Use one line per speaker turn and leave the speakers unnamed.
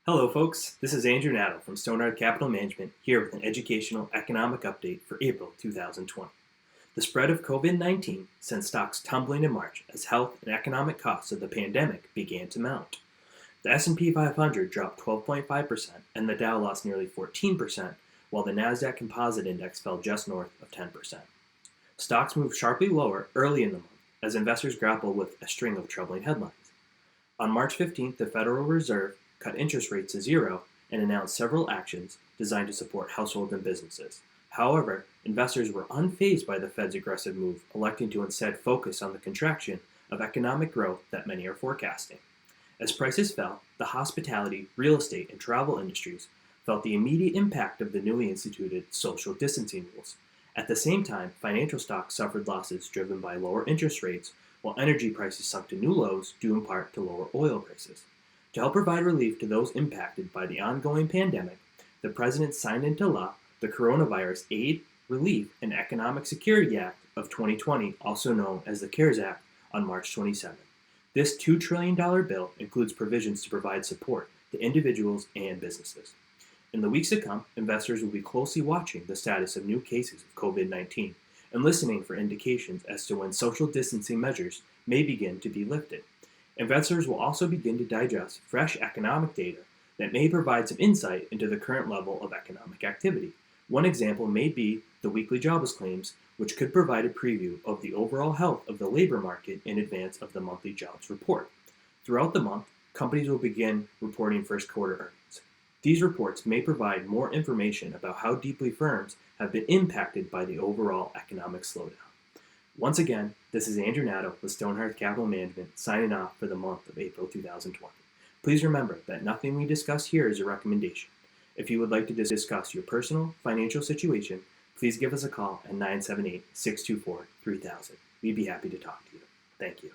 Hello, folks. This is Andrew Nadeau from Stonehearth Capital Management here with an educational economic update for April 2020. The spread of COVID-19 sent stocks tumbling in March as health and economic costs of the pandemic began to mount. The S&P 500 dropped 12.5% and the Dow lost nearly 14%, while the Nasdaq Composite Index fell just north of 10%. Stocks moved sharply lower early in the month as investors grappled with a string of troubling headlines. On March 15th, the Federal Reserve cut interest rates to zero and announced several actions designed to support households and businesses. However, investors were unfazed by the Fed's aggressive move, electing to instead focus on the contraction of economic growth that many are forecasting. As prices fell, the hospitality, real estate, and travel industries felt the immediate impact of the newly instituted social distancing rules. At the same time, financial stocks suffered losses driven by lower interest rates, while energy prices sunk to new lows due in part to lower oil prices. To help provide relief to those impacted by the ongoing pandemic, the President signed into law the Coronavirus Aid, Relief, and Economic Security Act of 2020, also known as the CARES Act, on March 27. This $2 trillion bill includes provisions to provide support to individuals and businesses. In the weeks to come, investors will be closely watching the status of new cases of COVID-19 and listening for indications as to when social distancing measures may begin to be lifted. Investors will also begin to digest fresh economic data that may provide some insight into the current level of economic activity. One example may be the weekly jobless claims, which could provide a preview of the overall health of the labor market in advance of the monthly jobs report. Throughout the month, companies will begin reporting first quarter earnings. These reports may provide more information about how deeply firms have been impacted by the overall economic slowdown. Once again, this is Andrew Nadeau with Stonehearth Capital Management signing off for the month of April 2020. Please remember that nothing we discuss here is a recommendation. If you would like to discuss your personal financial situation, please give us a call at 978-624-3000. We'd be happy to talk to you. Thank you.